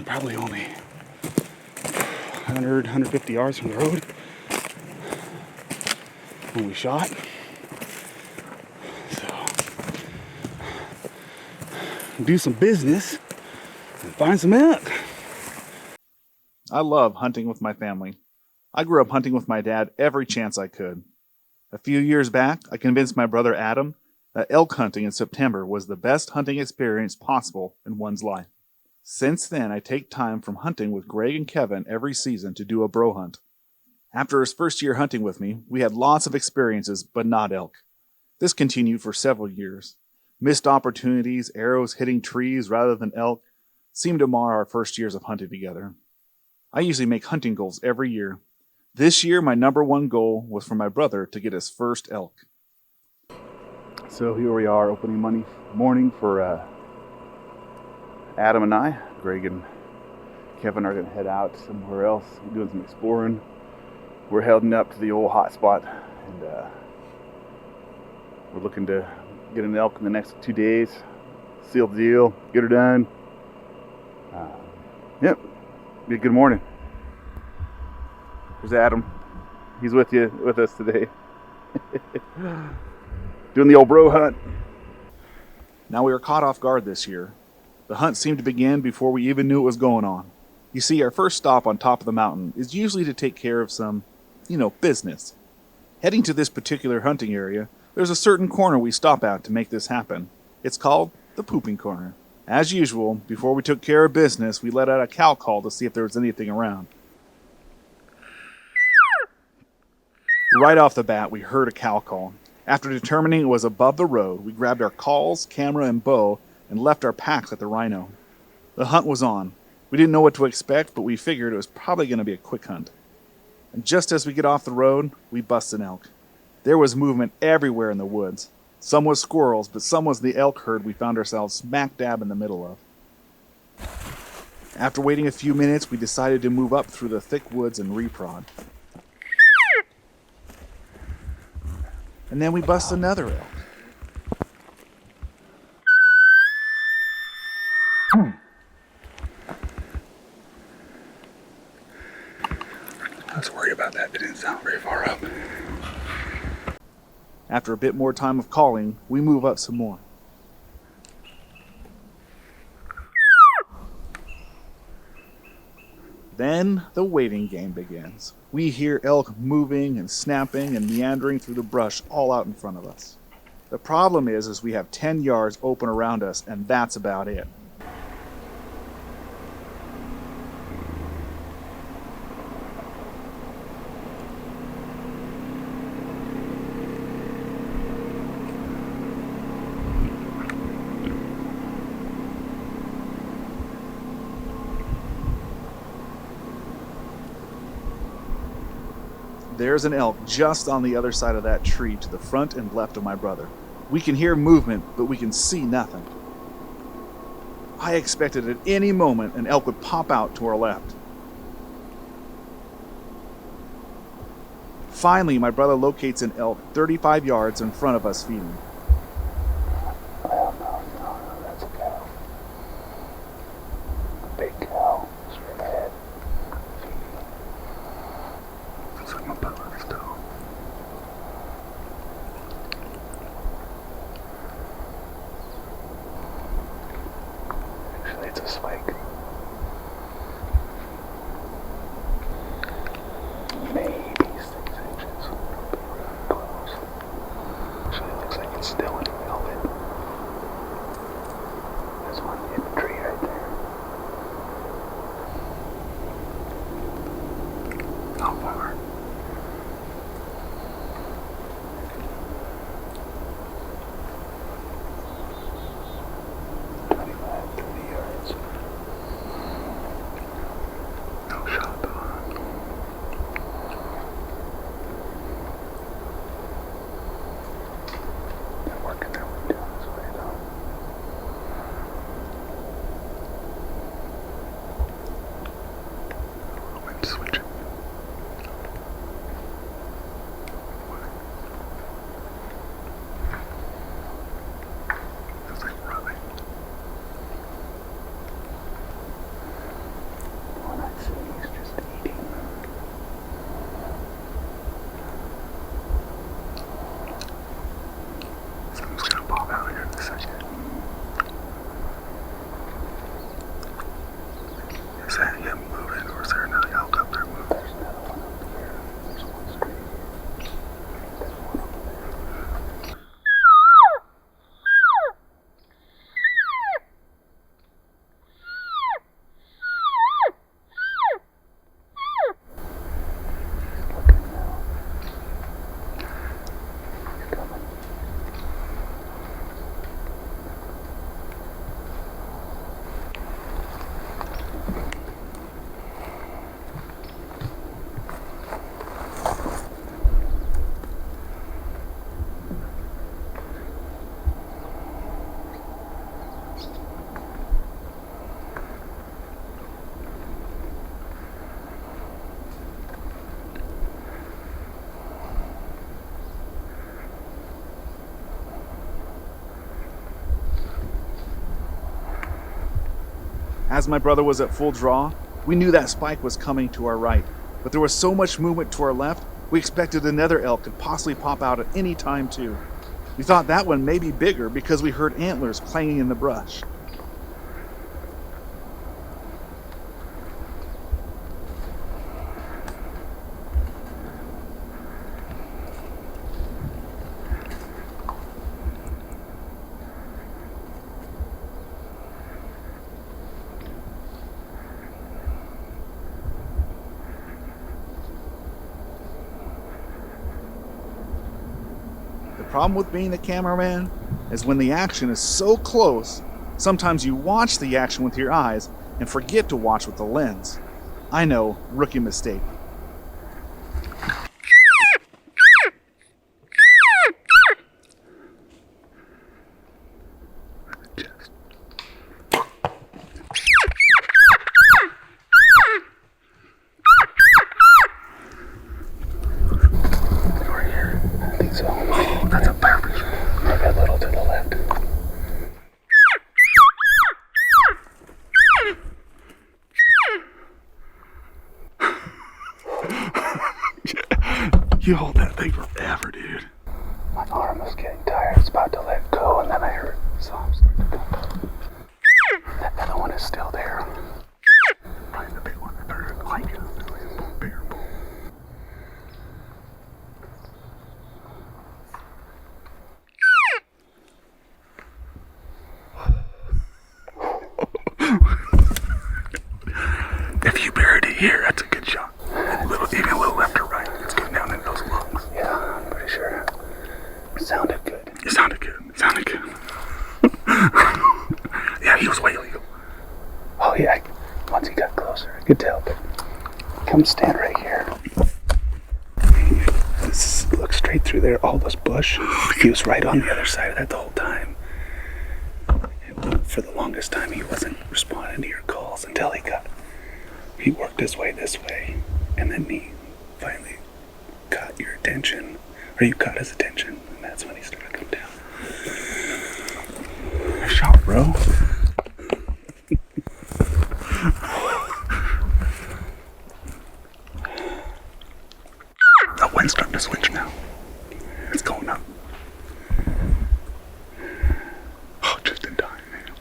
probably only 150 yards from the road when we shot. So, do some business and find some elk. I love hunting with my family. I grew up hunting with my dad every chance I could. A few years back, I convinced my brother Adam that elk hunting in September was the best hunting experience possible in one's life. Since then, I take time from hunting with Greg and Kevin every season to do a bro hunt. After his first year hunting with me, we had lots of experiences, but not elk. This continued for several years. Missed opportunities, arrows hitting trees rather than elk, seemed to mar our first years of hunting together. I usually make hunting goals every year. This year, my number one goal was for my brother to get his first elk. So here we are, opening morning for Adam and I. Greg and Kevin are going to head out somewhere else, doing some exploring. We're heading up to the old hot spot, and we're looking to get an elk in the next 2 days. Seal the deal, get her done. Yep, be a good morning. Here's Adam. He's with us today. Doing the old bro hunt. Now we were caught off guard this year. The hunt seemed to begin before we even knew what was going on. You see, our first stop on top of the mountain is usually to take care of some, business. Heading to this particular hunting area, there's a certain corner we stop at to make this happen. It's called the pooping corner. As usual, before we took care of business, we let out a cow call to see if there was anything around. Right off the bat, we heard a cow call. After determining it was above the road, we grabbed our calls, camera, and bow and left our packs at the rhino. The hunt was on. We didn't know what to expect, but we figured it was probably going to be a quick hunt. And just as we get off the road, we bust an elk. There was movement everywhere in the woods. Some was squirrels, but some was the elk herd we found ourselves smack dab in the middle of. After waiting a few minutes, we decided to move up through the thick woods and reprod. And then we bust another elk. I was worried about that. It didn't sound very far up. After a bit more time of calling, we move up some more. Then the waiting game begins. We hear elk moving and snapping and meandering through the brush all out in front of us. The problem is we have 10 yards open around us, and that's about it. There's an elk just on the other side of that tree to the front and left of my brother. We can hear movement, but we can see nothing. I expected at any moment an elk would pop out to our left. Finally, my brother locates an elk 35 yards in front of us feeding. No, that's a cow. A big cow, straight ahead. Looks like my brother's toe. Actually, it's a spike. Maybe 6 inches. Really close. Actually, it looks like it's still in velvet. There's one in the tree right there. How far? No shot though. They're working their way down this way though. Wind switching. Feels like running. As my brother was at full draw, we knew that spike was coming to our right, but there was so much movement to our left, we expected another elk could possibly pop out at any time too. We thought that one may be bigger because we heard antlers clanging in the brush. The problem with being the cameraman is when the action is so close, sometimes you watch the action with your eyes and forget to watch with the lens. I know, rookie mistake. You hold that thing forever, dude. My arm was getting tired. It's about to let go, and then I heard sobs. That other one is still there. Probably the big one. I better like it. Bigger. If you buried it here, that's a good shot. Even a little left or right. It's going down into those lungs. Yeah, I'm pretty sure. It sounded good. Yeah, he was way illegal. Oh yeah, once he got closer, I could tell. But come stand right here. Look straight through there, all this bush. He was right on the other side of that the whole time. For the longest time, he wasn't responding to your calls until he worked his way this way. And then he finally caught your attention, or you caught his attention, and that's when he started to come down. Nice shot, bro. The wind's starting to switch now. It's going up. Oh, just in time, man.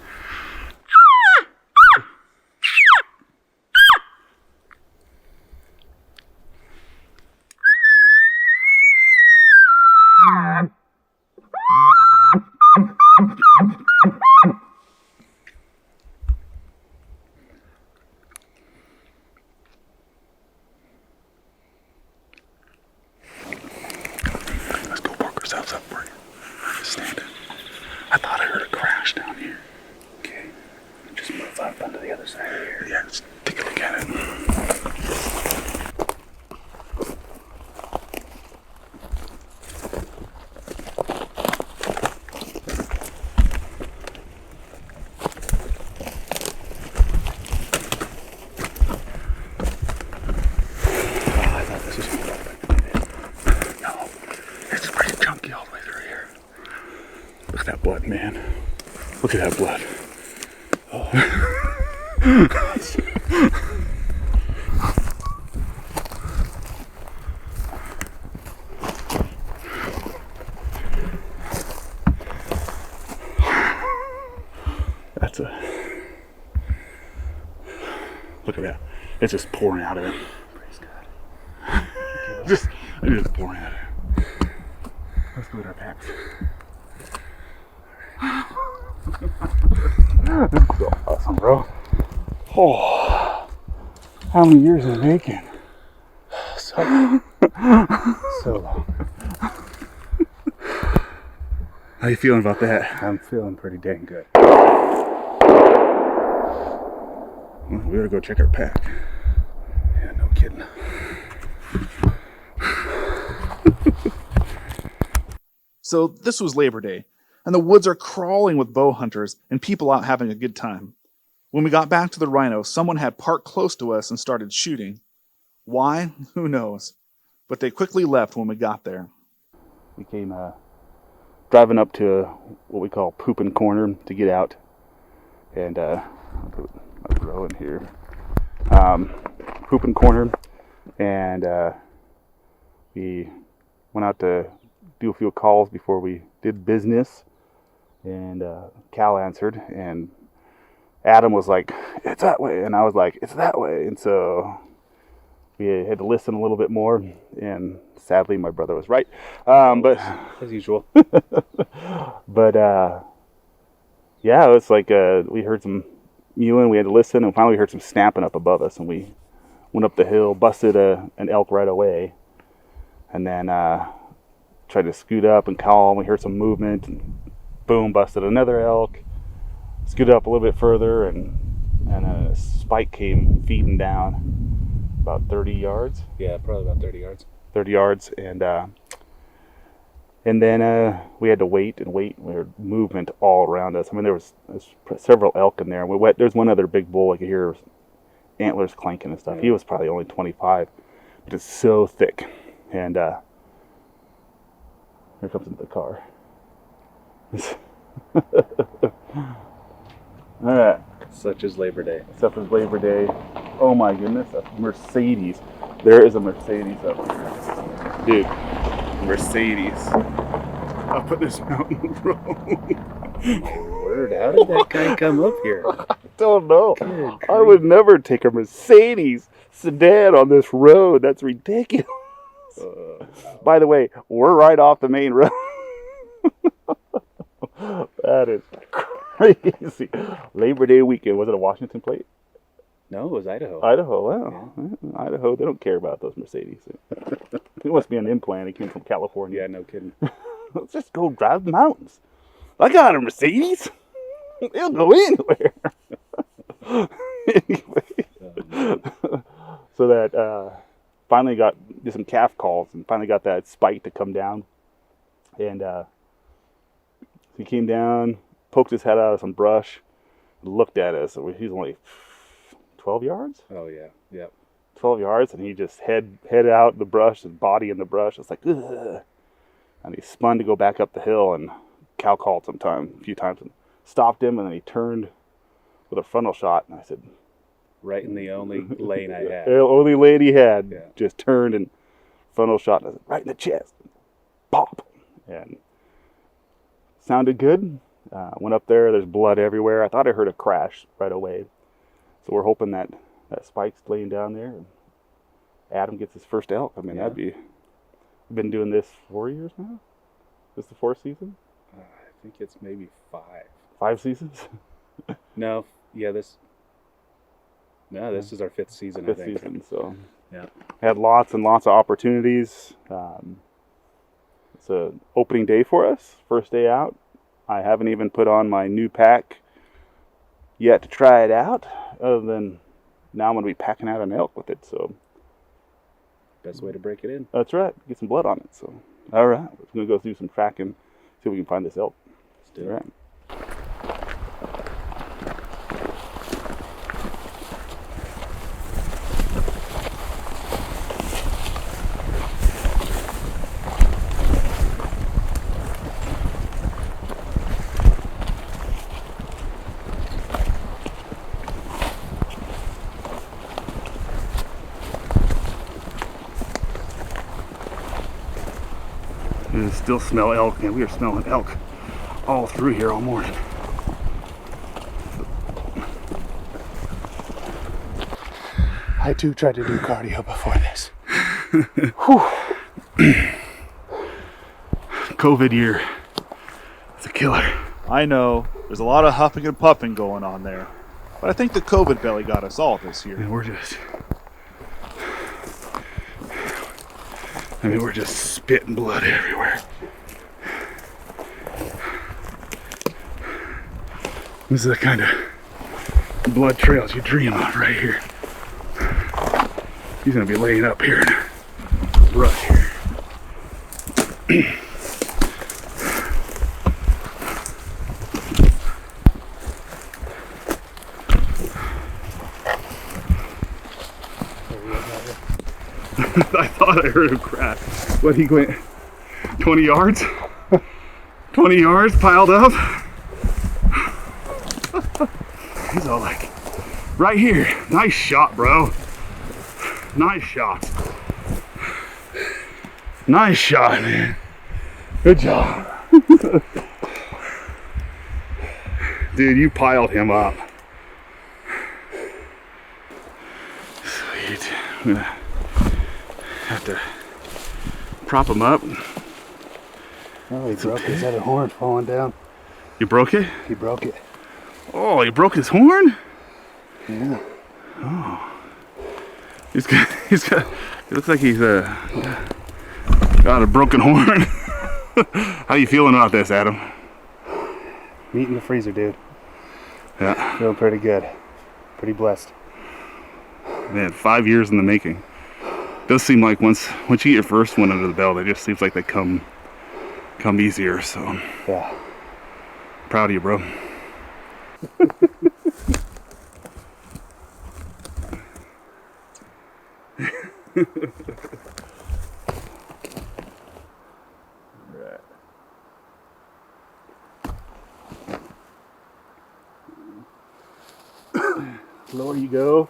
Let's go park ourselves up for you. Just standing. I thought I heard a crash down here. Okay. Just move up onto the other side of here. Yeah, let's take a look at it. Man, look at that blood. Oh. That's look at that. It's just pouring out of it. Praise God. just pouring out of it. Let's go to our packs. That's so awesome, bro. Oh, how many years in the making? So long. How you feeling about that? I'm feeling pretty dang good. Well, we gotta go check our pack. Yeah, no kidding. So this was Labor Day, and the woods are crawling with bow hunters and people out having a good time. When we got back to the rhino, someone had parked close to us and started shooting. Why? Who knows? But they quickly left when we got there. We came driving up to what we call Poopin' Corner to get out. And I'll put Idaho in here. Hooping corner, and we went out to do a few calls before we did business, and Cal answered, and Adam was like, "It's that way," and I was like, "It's that way," and so we had to listen a little bit more, and sadly my brother was right, but as usual. But yeah, it was like we heard some mewing, we had to listen, and finally we heard some snapping up above us, and we went up the hill, busted an elk right away, and then tried to scoot up and call, and we heard some movement, and boom, busted another elk, scooted up a little bit further, and a spike came feeding down about 30 yards. Yeah, probably about 30 yards. 30 yards, and then we had to wait and wait. We heard movement all around us. I mean, there's several elk in there. There's one other big bull. I could hear antlers clanking and stuff. Yeah. He was probably only 25, but it's so thick. And here comes into the car. All right. Such as Labor Day. Except it's Labor Day. Oh my goodness, a Mercedes. There is a Mercedes up here. Dude, Mercedes. I'll put this mountain road. Word, how did that guy come up here? I don't know. Good I would never take a Mercedes sedan on this road. That's ridiculous. By the way, we're right off the main road. That is crazy. Labor Day weekend. Was it a Washington plate? No, it was Idaho. Idaho, wow. Yeah. Idaho, they don't care about those Mercedes. It must be an implant. It came from California. Yeah, no kidding. Let's just go drive the mountains. I got a Mercedes. They'll go anywhere. Anyway. So that finally did some calf calls and finally got that spike to come down. And he came down, poked his head out of some brush, looked at us. He's only 12 yards? Oh, yeah. Yep. 12 yards, and he just head out the brush, his body in the brush. It's like, ugh. And he spun to go back up the hill, and Cal called a few times, and stopped him, and then he turned with a frontal shot, and I said, Right in the only lane I had. the only lane he had, Yeah. just turned and frontal shot, and I said, right in the chest. Pop. And sounded good. Went up there's blood everywhere. I thought I heard a crash right away. So we're hoping that spike's laying down there, and Adam gets his first elk. I mean, Yeah. we've been doing this 4 years now? This is the 4th season? I think it's maybe 5. 5 seasons? No, yeah, this is our 5th season, 5th I think. season, so. Yeah. Had lots and lots of opportunities. It's an opening day for us, first day out. I haven't even put on my new pack yet to try it out, other than now I'm going to be packing out an elk with it, so. Best way to break it in. That's right, get some blood on it, so. All right, we're going to go through some tracking, see if we can find this elk. Let's do it. All right. You can still smell elk, and we are smelling elk all through here all morning. I too tried to do cardio before this. COVID year. It's a killer. I know there's a lot of huffing and puffing going on there, but I think the COVID belly got us all this year. And we're just spitting blood everywhere. This is the kind of blood trails you dream of right here. He's gonna be laying up here in the brush here. I thought I heard him crash. What, he went 20 yards? 20 yards piled up? He's all like, Right here. Nice shot, bro. Nice shot. Nice shot, man. Good job. Dude, you piled him up. Sweet. I'm gonna have to prop him up. Oh, he broke his other horn falling down. You broke it? He broke it. Oh, he broke his horn? Yeah. Oh. He's got, it looks like he's got a broken horn. How you feeling about this, Adam? Meat in the freezer, dude. Yeah. Feeling pretty good. Pretty blessed. Man, 5 years in the making. Does seem like once you get your first one under the belt, it just seems like they come easier, so. Yeah. Proud of you, bro. Right. Lower you go.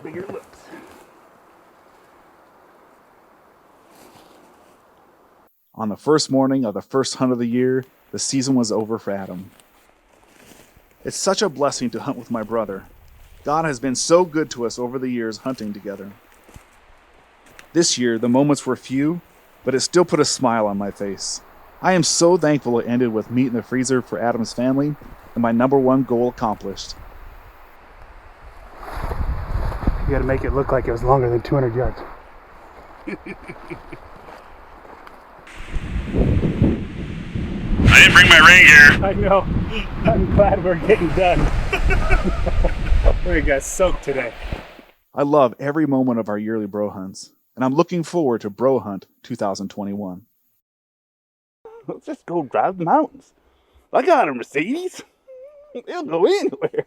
Bigger looks. On the first morning of the first hunt of the year, the season was over for Adam. It's such a blessing to hunt with my brother. God has been so good to us over the years hunting together. This year, the moments were few, but it still put a smile on my face. I am so thankful it ended with meat in the freezer for Adam's family and my number one goal accomplished. You gotta make it look like it was longer than 200 yards. I didn't bring my rain gear. I know. I'm glad we're getting done. We got soaked today. I love every moment of our yearly bro hunts, and I'm looking forward to Bro Hunt 2021. Let's just go drive the mountains. I got a Mercedes. It'll go anywhere.